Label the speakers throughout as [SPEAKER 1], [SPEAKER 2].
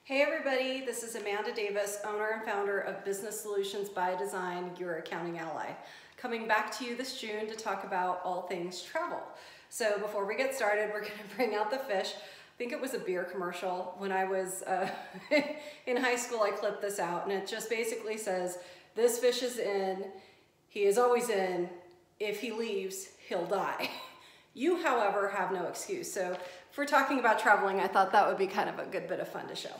[SPEAKER 1] Hey everybody, this is Amanda Davis, owner and founder of Business Solutions by Design, your accounting ally. Coming back to you this June to talk about all things travel. So before we get started, we're going to bring out the fish. I think it was a beer commercial. When I was in high school, I clipped this out and it just basically says, this fish is in, he is always in, if he leaves, he'll die. You, however, have no excuse. So if we're talking about traveling, I thought that would be kind of a good bit of fun to show.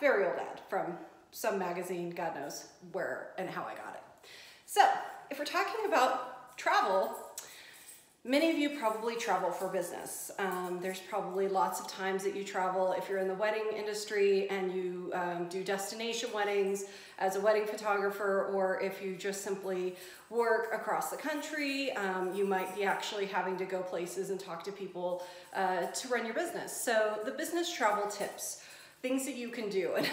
[SPEAKER 1] Very old ad from some magazine, God knows where and how I got it. So if we're talking about travel, many of you probably travel for business. There's probably lots of times that you travel if you're in the wedding industry and you do destination weddings as a wedding photographer, or if you just simply work across the country, you might be actually having to go places and talk to people to run your business. So the business travel tips, things that you can do. And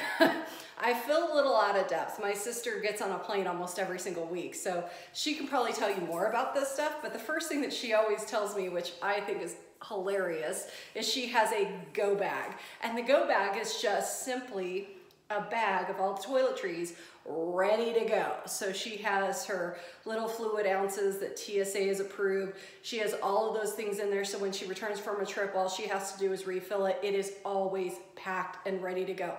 [SPEAKER 1] I feel a little out of depth. My sister gets on a plane almost every single week, so she can probably tell you more about this stuff, but the first thing that she always tells me, which I think is hilarious, is she has a go bag. And the go bag is just simply a bag of all the toiletries ready to go. So she has her little fluid ounces that TSA has approved. She has all of those things in there, so when she returns from a trip, all she has to do is refill it. It is always packed and ready to go.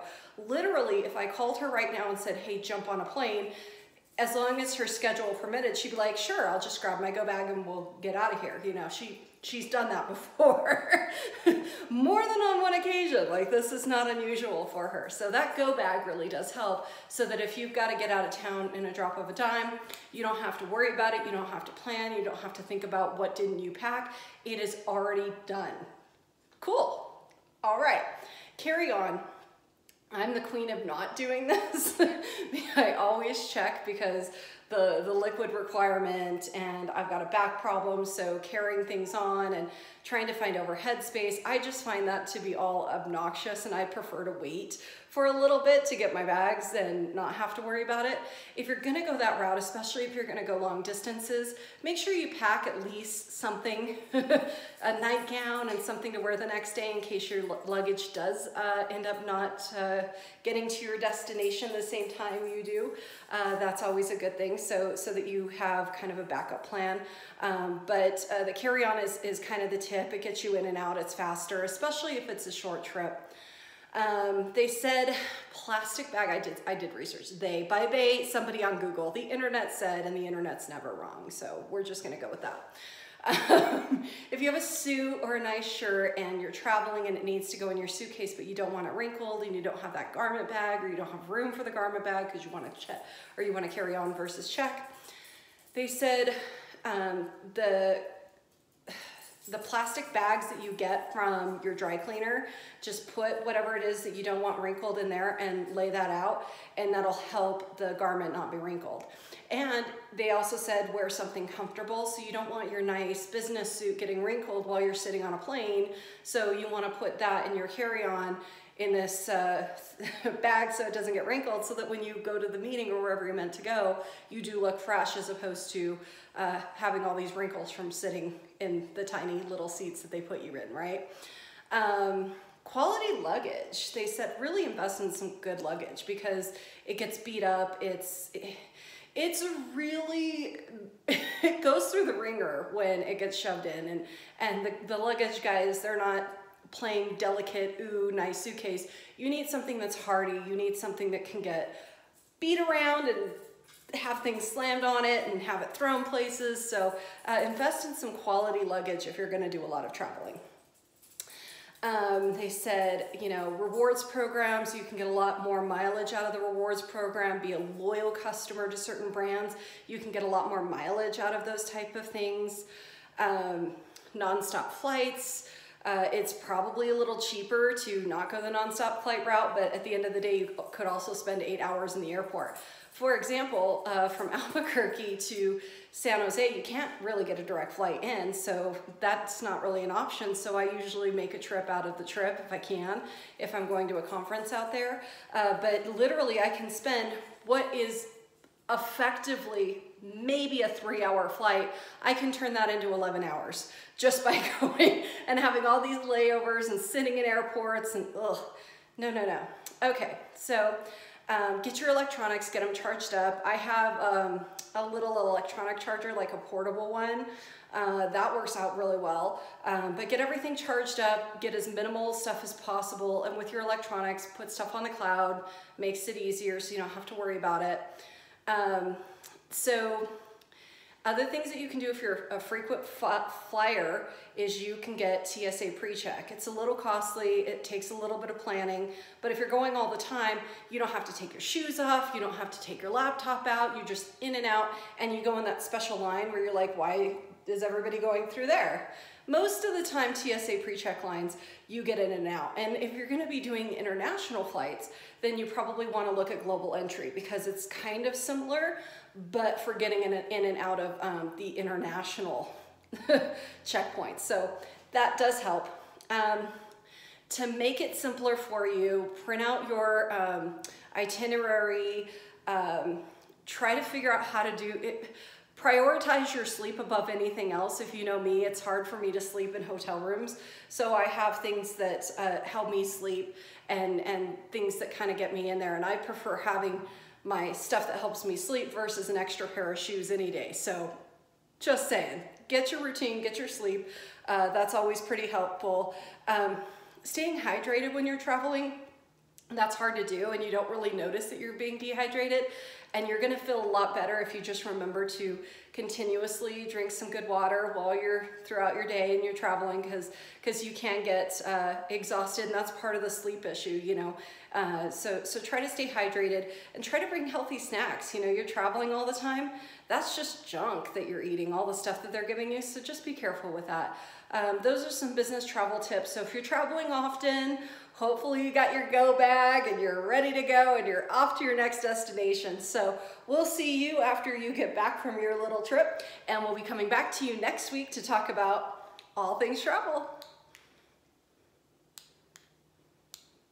[SPEAKER 1] Literally, if I called her right now and said, hey, jump on a plane, as long as her schedule permitted, she'd be like, sure, I'll just grab my go bag and we'll get out of here. You know, she's done that before. More than on one occasion. Like, this is not unusual for her. So that go bag really does help, so that if you've got to get out of town in a drop of a dime, you don't have to worry about it. You don't have to plan. You don't have to think about what didn't you pack. It is already done. Cool. All right. Carry on. I'm the queen of not doing this. I always check because the liquid requirement, and I've got a back problem, so carrying things on and trying to find overhead space, I just find that to be all obnoxious, and I prefer to wait for a little bit to get my bags and not have to worry about it. If you're gonna go that route, especially if you're gonna go long distances, make sure you pack at least something, a nightgown and something to wear the next day in case your luggage does end up not getting to your destination the same time you do. That's always a good thing, so that you have kind of a backup plan. But the carry-on is kind of the tip. It gets you in and out, it's faster, especially if it's a short trip. They said plastic bag. I did research. Somebody on Google. The internet said, and the internet's never wrong, so we're just gonna go with that. If you have a suit or a nice shirt and you're traveling and it needs to go in your suitcase, but you don't want it wrinkled and you don't have that garment bag, or you don't have room for the garment bag because you want to check, or you want to carry on versus check, they said the plastic bags that you get from your dry cleaner, just put whatever it is that you don't want wrinkled in there and lay that out, and that'll help the garment not be wrinkled. And they also said wear something comfortable, so you don't want your nice business suit getting wrinkled while you're sitting on a plane, so you want to put that in your carry-on in this bag so it doesn't get wrinkled, so that when you go to the meeting or wherever you're meant to go, you do look fresh, as opposed to having all these wrinkles from sitting in the tiny little seats that they put you in, right? Quality luggage. They said really invest in some good luggage because it gets beat up. It's really, it goes through the ringer when it gets shoved in, and the luggage guys, they're not playing delicate, ooh, nice suitcase. You need something that's hardy. You need something that can get beat around and have things slammed on it and have it thrown places. So invest in some quality luggage if you're gonna do a lot of traveling. They said, you know, rewards programs, you can get a lot more mileage out of the rewards program. Be a loyal customer to certain brands. You can get a lot more mileage out of those type of things. Non-stop flights. It's probably a little cheaper to not go the non-stop flight route, but at the end of the day, you could also spend 8 hours in the airport. For example, from Albuquerque to San Jose, you can't really get a direct flight in, so that's not really an option. So I usually make a trip out of the trip if I can, if I'm going to a conference out there. But literally, I can spend what is effectively maybe a 3-hour flight. I can turn that into 11 hours just by going and having all these layovers and sitting in airports, and No. Okay, so get your electronics, get them charged up. I have a little electronic charger, like a portable one. That works out really well. But get everything charged up, get as minimal stuff as possible, and with your electronics, put stuff on the cloud, makes it easier so you don't have to worry about it. So other things that you can do if you're a frequent flyer is you can get TSA PreCheck. It's a little costly, it takes a little bit of planning, but if you're going all the time, you don't have to take your shoes off, you don't have to take your laptop out, you're just in and out, and you go in that special line where you're like, why is everybody going through there? Most of the time, TSA PreCheck lines, you get in and out. And if you're gonna be doing international flights, then you probably wanna look at Global Entry because it's kind of similar, but for getting in and out of the international checkpoints. So that does help. To make it simpler for you, print out your itinerary, try to figure out how to do it. Prioritize your sleep above anything else. If you know me, it's hard for me to sleep in hotel rooms. So I have things that help me sleep and things that kind of get me in there. And I prefer having my stuff that helps me sleep versus an extra pair of shoes any day. So just saying, get your routine, get your sleep. That's always pretty helpful. Staying hydrated when you're traveling, that's hard to do and you don't really notice that you're being dehydrated, and you're gonna feel a lot better if you just remember to continuously drink some good water while you're throughout your day and you're traveling, because you can get exhausted, and that's part of the sleep issue, you know. So try to stay hydrated and try to bring healthy snacks. You know, you're traveling all the time, that's just junk that you're eating, all the stuff that they're giving you, so just be careful with that. Those are some business travel tips. So if you're traveling often, hopefully you got your go bag and you're ready to go and you're off to your next destination. So we'll see you after you get back from your little trip, and we'll be coming back to you next week to talk about all things travel.